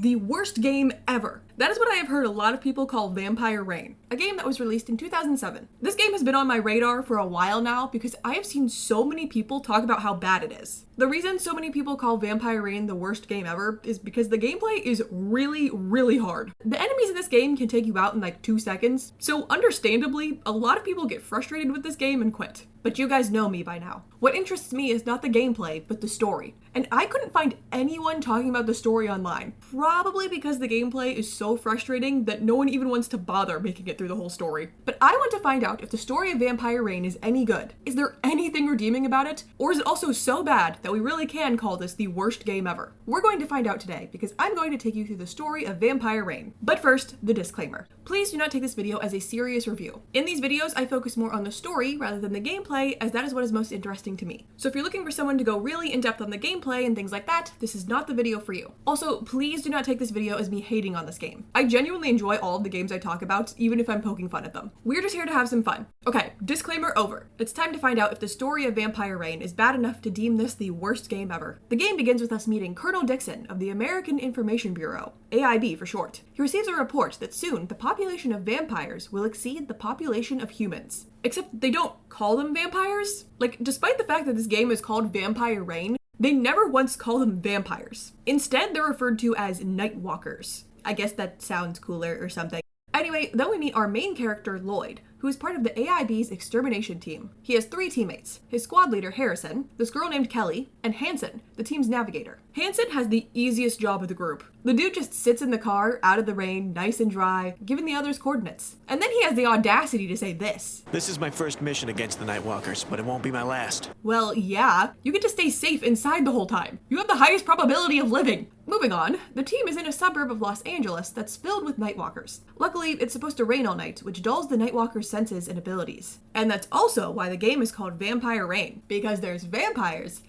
the worst game ever. That is what I have heard a lot of people call Vampire Reign, a game that was released in 2007. This game has been on my radar for a while now because I have seen so many people talk about how bad it is. The reason so many people call Vampire Reign the worst game ever is because the gameplay is really, really hard. The enemies in this game can take you out in like 2 seconds, so understandably, a lot of people get frustrated with this game and quit. But you guys know me by now. What interests me is not the gameplay, but the story. And I couldn't find anyone talking about the story online, probably because the gameplay is so frustrating that no one even wants to bother making it through the whole story. But I want to find out if the story of Vampire Reign is any good. Is there anything redeeming about it? Or is it also so bad that we really can call this the worst game ever? We're going to find out today because I'm going to take you through the story of Vampire Reign. But first, the disclaimer. Please do not take this video as a serious review. In these videos, I focus more on the story rather than the gameplay, as that is what is most interesting to me. So if you're looking for someone to go really in depth on the gameplay and things like that, this is not the video for you. Also, please do not take this video as me hating on this game. I genuinely enjoy all of the games I talk about, even if I'm poking fun at them. We're just here to have some fun. Okay, disclaimer over. It's time to find out if the story of Vampire Reign is bad enough to deem this the worst game ever. The game begins with us meeting Colonel Dixon of the American Information Bureau, AIB for short. He receives a report that soon the population of vampires will exceed the population of humans. Except they don't call them vampires. Like, despite the fact that this game is called Vampire Reign, they never once call them vampires. Instead, they're referred to as Nightwalkers. I guess that sounds cooler or something. Anyway, then we meet our main character, Lloyd, who is part of the AIB's extermination team. He has 3 teammates, his squad leader, Harrison, this girl named Kelly, and Hanson, the team's navigator. Hanson has the easiest job of the group. The dude just sits in the car, out of the rain, nice and dry, giving the others coordinates. And then he has the audacity to say this. This is my first mission against the Nightwalkers, but it won't be my last. Well, yeah, you get to stay safe inside the whole time. You have the highest probability of living. Moving on, the team is in a suburb of Los Angeles that's filled with Nightwalkers. Luckily, it's supposed to rain all night, which dulls the Nightwalkers' senses and abilities. And that's also why the game is called Vampire Reign, because there's vampires,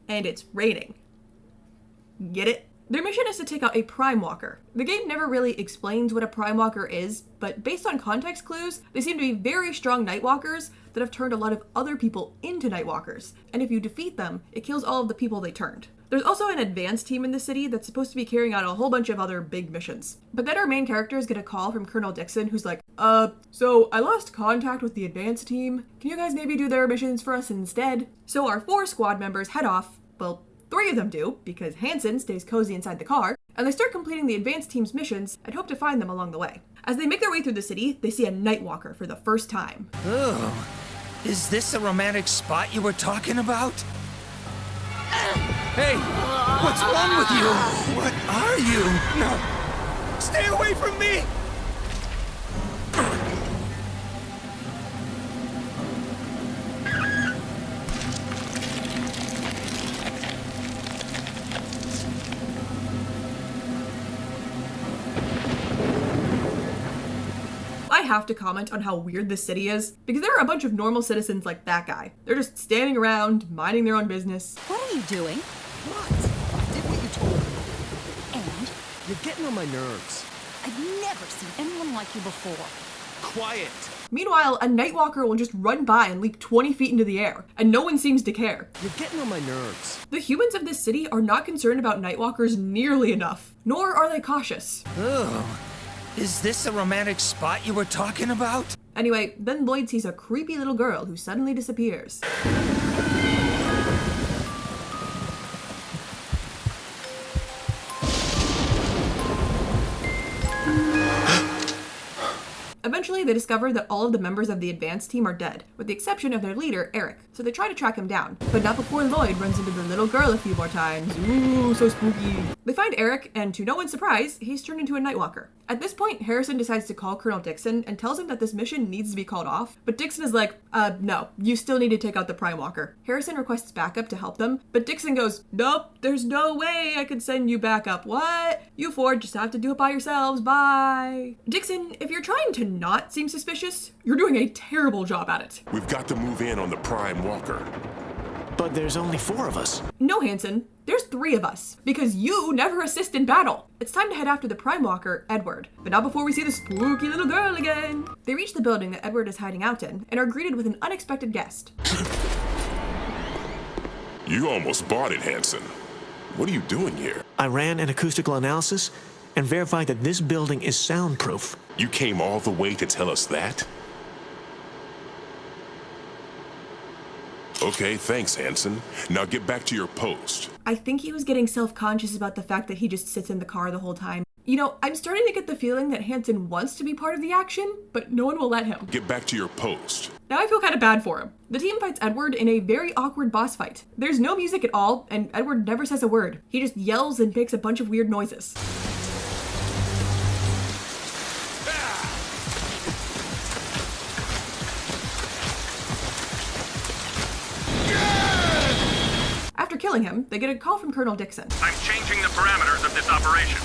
and it's raining. Get it? Their mission is to take out a Prime Walker. The game never really explains what a Prime Walker is, but based on context clues, they seem to be very strong Nightwalkers that have turned a lot of other people into Nightwalkers. And if you defeat them, it kills all of the people they turned. There's also an advanced team in the city that's supposed to be carrying out a whole bunch of other big missions. But then our main characters get a call from Colonel Dixon, who's like, so I lost contact with the advanced team. Can you guys maybe do their missions for us instead? So our 4 squad members head off. Well, 3 of them do, because Hanson stays cozy inside the car, and they start completing the advanced team's missions and hope to find them along the way. As they make their way through the city, they see a Nightwalker for the first time. Oh, is this a romantic spot you were talking about? Hey, what's wrong with you? What are you? No, stay away from me! I have to comment on how weird this city is, because there are a bunch of normal citizens like that guy. They're just standing around, minding their own business. What are you doing? What? I did what you told me. And You're getting on my nerves. I've never seen anyone like you before. Quiet! Meanwhile, a Nightwalker will just run by and leap 20 feet into the air, and no one seems to care. You're getting on my nerves. The humans of this city are not concerned about Nightwalkers nearly enough, nor are they cautious. Oh, is this a romantic spot you were talking about? Anyway, then Lloyd sees a creepy little girl who suddenly disappears. Eventually, they discover that all of the members of the advanced team are dead, with the exception of their leader, Eric, so they try to track him down, but not before Lloyd runs into the little girl a few more times. Ooh, so spooky. They find Eric, and to no one's surprise, he's turned into a Nightwalker. At this point, Harrison decides to call Colonel Dixon and tells him that this mission needs to be called off, but Dixon is like, no, you still need to take out the Prime Walker. Harrison requests backup to help them, but Dixon goes, nope, there's no way I could send you backup. What? You 4 just have to do it by yourselves, bye. Dixon, if you're trying to not seem suspicious, you're doing a terrible job at it. We've got to move in on the Prime Walker. But there's only 4 of us. No, Hanson, there's 3 of us, because you never assist in battle. It's time to head after the Prime Walker, Edward, but not before we see the spooky little girl again. They reach the building that Edward is hiding out in, and are greeted with an unexpected guest. You almost bought it, Hanson. What are you doing here? I ran an acoustical analysis, and verified that this building is soundproof. You came all the way to tell us that? Okay, thanks, Hanson. Now get back to your post. I think he was getting self-conscious about the fact that he just sits in the car the whole time. You know, I'm starting to get the feeling that Hanson wants to be part of the action, but no one will let him. Get back to your post. Now I feel kind of bad for him. The team fights Edward in a very awkward boss fight. There's no music at all, and Edward never says a word. He just yells and makes a bunch of weird noises. After killing him, they get a call from Colonel Dixon. I'm changing the parameters of this operation.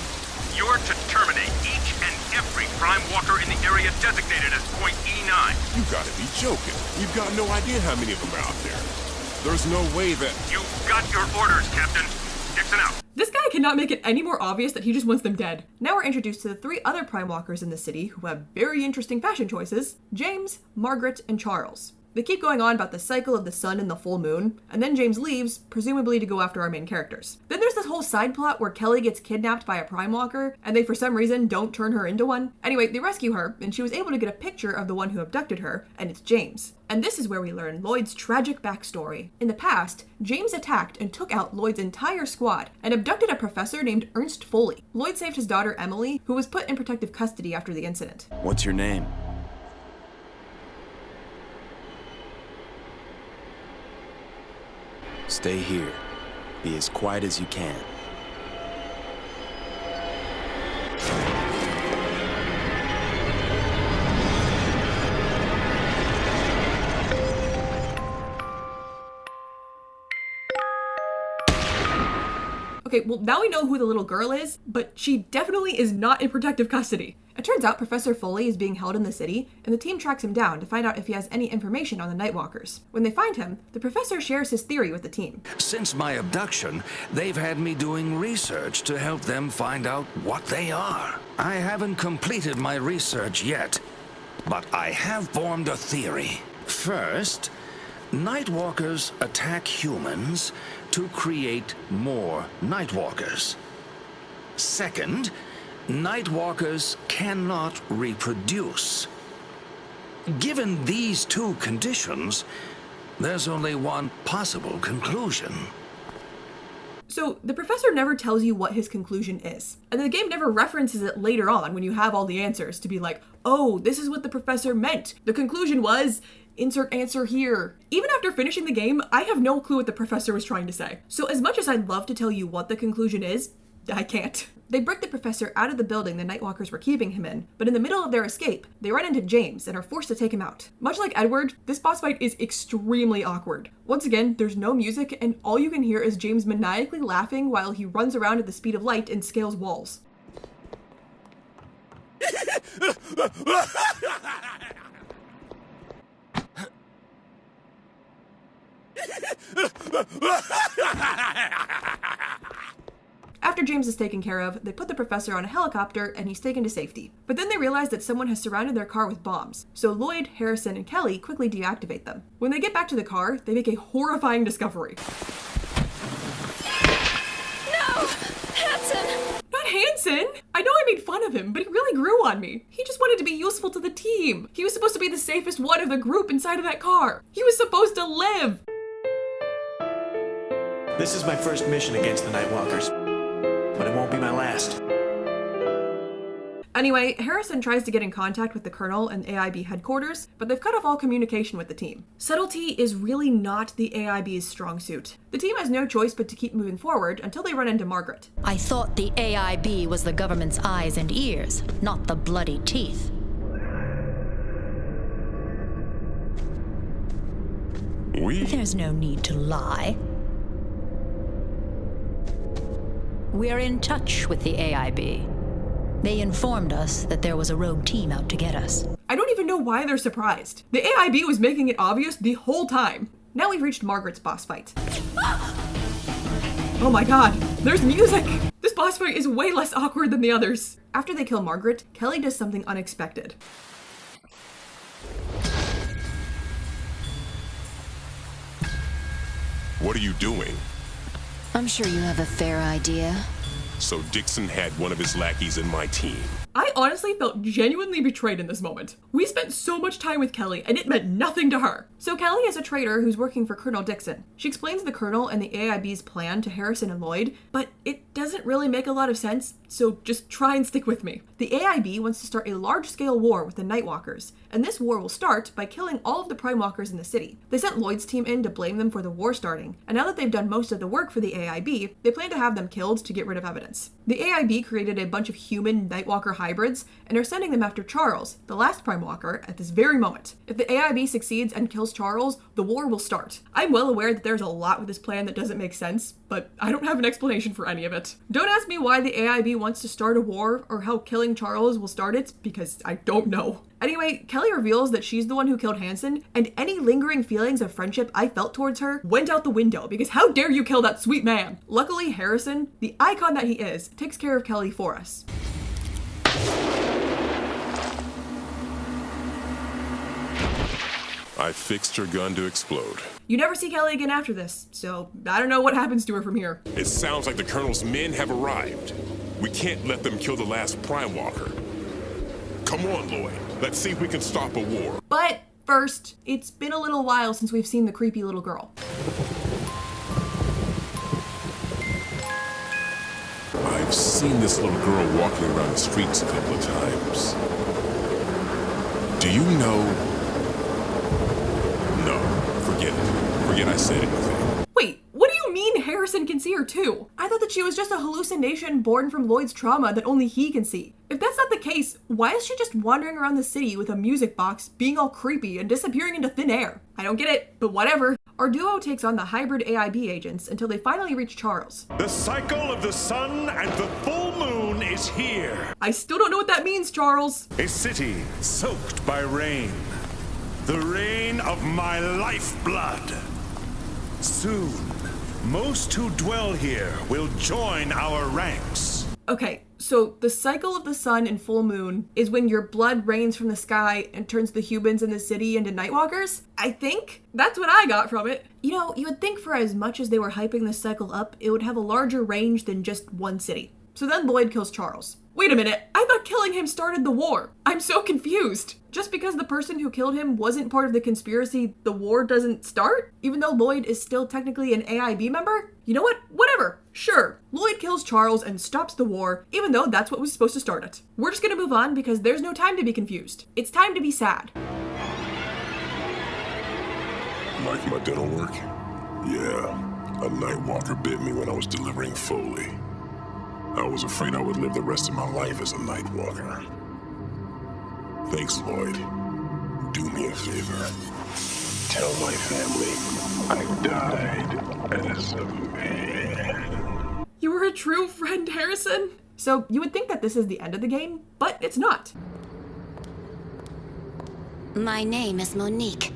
You're to terminate each and every Prime Walker in the area designated as Point E9. You gotta be joking. You've got no idea how many of them are out there. There's no way that... You've got your orders, Captain. Dixon out. This guy cannot make it any more obvious that he just wants them dead. Now we're introduced to the 3 other Prime Walkers in the city who have very interesting fashion choices: James, Margaret, and Charles. They keep going on about the cycle of the sun and the full moon, and then James leaves, presumably to go after our main characters. Then there's this whole side plot where Kelly gets kidnapped by a Prime Walker, and they for some reason don't turn her into one. Anyway, they rescue her, and she was able to get a picture of the one who abducted her, and it's James. And this is where we learn Lloyd's tragic backstory. In the past, James attacked and took out Lloyd's entire squad, and abducted a professor named Ernst Foley. Lloyd saved his daughter Emily, who was put in protective custody after the incident. What's your name? Stay here. Be as quiet as you can. Okay, well now we know who the little girl is, but she definitely is not in protective custody. It turns out Professor Foley is being held in the city, and the team tracks him down to find out if he has any information on the Nightwalkers. When they find him, the professor shares his theory with the team. Since my abduction, they've had me doing research to help them find out what they are. I haven't completed my research yet, but I have formed a theory. First, Nightwalkers attack humans to create more Nightwalkers. Second, Nightwalkers cannot reproduce. Given these 2 conditions, there's only one possible conclusion. So, the professor never tells you what his conclusion is, and the game never references it later on when you have all the answers to be like, oh, this is what the professor meant. The conclusion was... insert answer here. Even after finishing the game, I have no clue what the professor was trying to say. So as much as I'd love to tell you what the conclusion is, I can't. They break the professor out of the building the Nightwalkers were keeping him in, but in the middle of their escape, they run into James and are forced to take him out. Much like Edward, this boss fight is extremely awkward. Once again, there's no music, and all you can hear is James maniacally laughing while he runs around at the speed of light and scales walls. After James is taken care of, they put the professor on a helicopter and he's taken to safety. But then they realize that someone has surrounded their car with bombs, so Lloyd, Harrison, and Kelly quickly deactivate them. When they get back to the car, they make a horrifying discovery. No! Hanson! Not Hanson! I know I made fun of him, but he really grew on me. He just wanted to be useful to the team. He was supposed to be the safest one of the group inside of that car. He was supposed to live! This is my first mission against the Nightwalkers, but it won't be my last. Anyway, Harrison tries to get in contact with the Colonel and AIB headquarters, but they've cut off all communication with the team. Subtlety is really not the AIB's strong suit. The team has no choice but to keep moving forward until they run into Margaret. I thought the AIB was the government's eyes and ears, not the bloody teeth. There's no need to lie. We're in touch with the AIB. They informed us that there was a rogue team out to get us. I don't even know why they're surprised. The AIB was making it obvious the whole time. Now we've reached Margaret's boss fight. Oh my god, there's music! This boss fight is way less awkward than the others. After they kill Margaret, Kelly does something unexpected. What are you doing? I'm sure you have a fair idea. So Dixon had one of his lackeys in my team. I honestly felt genuinely betrayed in this moment. We spent so much time with Kelly, and it meant nothing to her. So Kelly is a traitor who's working for Colonel Dixon. She explains the Colonel and the AIB's plan to Harrison and Lloyd, but it doesn't really make a lot of sense, so just try and stick with me. The AIB wants to start a large-scale war with the Nightwalkers, and this war will start by killing all of the Prime Walkers in the city. They sent Lloyd's team in to blame them for the war starting, and now that they've done most of the work for the AIB, they plan to have them killed to get rid of evidence. The AIB created a bunch of human Nightwalker hybrids and are sending them after Charles, the last Prime Walker, at this very moment. If the AIB succeeds and kills Charles, the war will start. I'm well aware that there's a lot with this plan that doesn't make sense, but I don't have an explanation for any of it. Don't ask me why the AIB wants to start a war or how killing Charles will start it, because I don't know. Anyway, Kelly reveals that she's the one who killed Hanson, and any lingering feelings of friendship I felt towards her went out the window, because how dare you kill that sweet man? Luckily, Harrison, the icon that he is, takes care of Kelly for us. I fixed her gun to explode. You never see Kelly again after this, so I don't know what happens to her from here. It sounds like the Colonel's men have arrived. We can't let them kill the last Prime Walker. Come on, Lloyd. Let's see if we can stop a war. But first, it's been a little while since we've seen the creepy little girl. I've seen this little girl walking around the streets a couple of times. Do you know? No, forget it. Forget I said anything. Wait, what do you mean Harrison can see her too? I thought that she was just a hallucination born from Lloyd's trauma that only he can see. If that's not the case, why is she just wandering around the city with a music box, being all creepy and disappearing into thin air? I don't get it, but whatever. Our duo takes on the hybrid AIB agents until they finally reach Charles. The cycle of the sun and the full moon is here. I still don't know what that means, Charles. A city soaked by rain. The rain of my lifeblood. Soon, most who dwell here will join our ranks. Okay, so the cycle of the sun and full moon is when your blood rains from the sky and turns the humans in the city into Nightwalkers? I think? That's what I got from it. You know, you would think for as much as they were hyping this cycle up, it would have a larger range than just one city. So then Lloyd kills Charles. Wait a minute, I thought killing him started the war. I'm so confused. Just because the person who killed him wasn't part of the conspiracy, the war doesn't start? Even though Lloyd is still technically an AIB member? You know what? Whatever. Sure, Lloyd kills Charles and stops the war, even though that's what was supposed to start it. We're just gonna move on because there's no time to be confused. It's time to be sad. Like my dental work? Yeah, a Nightwalker bit me when I was delivering Foley. I was afraid I would live the rest of my life as a Nightwalker. Thanks, Lloyd. Do me a favor. Tell my family I died as a man. You were a true friend, Harrison. So you would think that this is the end of the game, but it's not. My name is Monique.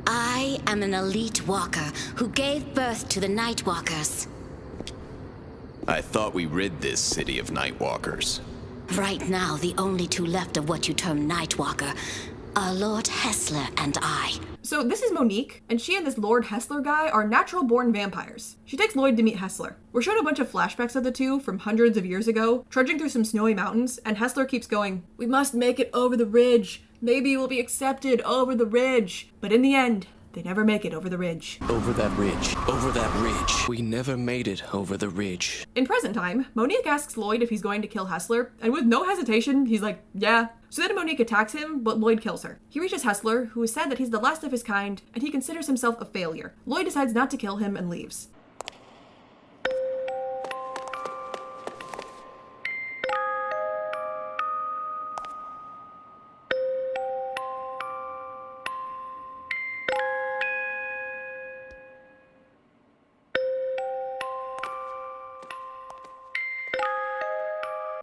I am an elite walker who gave birth to the Nightwalkers. I thought we rid this city of Nightwalkers. Right now, the only two left of what you term Nightwalker are Lord Hessler and I. So this is Monique, and she and this Lord Hessler guy are natural-born vampires. She takes Lloyd to meet Hessler. We're shown a bunch of flashbacks of the two from hundreds of years ago, trudging through some snowy mountains, and Hessler keeps going, "We must make it over the ridge. Maybe we'll be accepted over the ridge." But in the end, they never make it over the ridge. Over that ridge. Over that ridge. We never made it over the ridge. In present time, Monique asks Lloyd if he's going to kill Hessler, and with no hesitation, he's like, yeah. So then Monique attacks him, but Lloyd kills her. He reaches Hessler, who is sad that he's the last of his kind, and he considers himself a failure. Lloyd decides not to kill him and leaves.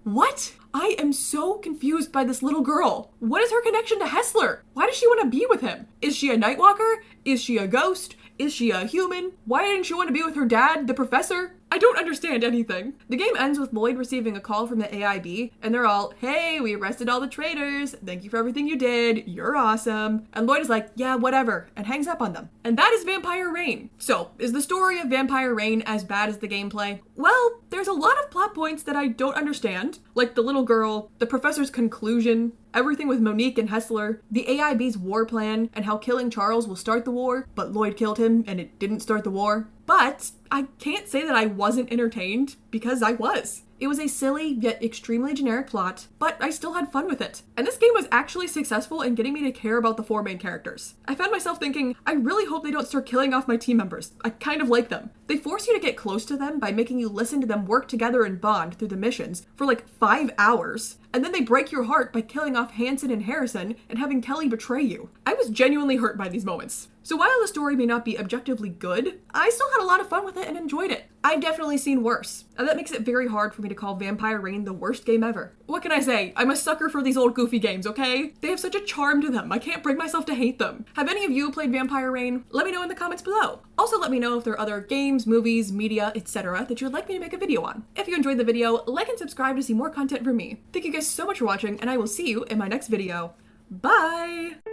What? I am so confused by this little girl. What is her connection to Hessler? Why does she want to be with him? Is she a Nightwalker? Is she a ghost? Is she a human? Why didn't she want to be with her dad, the professor? I don't understand anything. The game ends with Lloyd receiving a call from the AIB, and they're all, hey, we arrested all the traitors. Thank you for everything you did. You're awesome. And Lloyd is like, yeah, whatever, and hangs up on them. And that is Vampire Reign. So, is the story of Vampire Reign as bad as the gameplay? Well, there's a lot of plot points that I don't understand, like the little girl, the professor's conclusion, everything with Monique and Hessler, the AIB's war plan, and how killing Charles will start the war, but Lloyd killed him and it didn't start the war. But I can't say that I wasn't entertained, because I was. It was a silly yet extremely generic plot, but I still had fun with it. And this game was actually successful in getting me to care about the 4 main characters. I found myself thinking, I really hope they don't start killing off my team members. I kind of like them. They force you to get close to them by making you listen to them work together and bond through the missions for like 5 hours. And then they break your heart by killing off Hanson and Harrison and having Kelly betray you. I was genuinely hurt by these moments. So while the story may not be objectively good, I still had a lot of fun with it and enjoyed it. I've definitely seen worse, and that makes it very hard for me to call Vampire Reign the worst game ever. What can I say? I'm a sucker for these old goofy games, okay? They have such a charm to them. I can't bring myself to hate them. Have any of you played Vampire Reign? Let me know in the comments below. Also let me know if there are other games, movies, media, etc. that you would like me to make a video on. If you enjoyed the video, like and subscribe to see more content from me. Thank you guys so much for watching, and I will see you in my next video. Bye!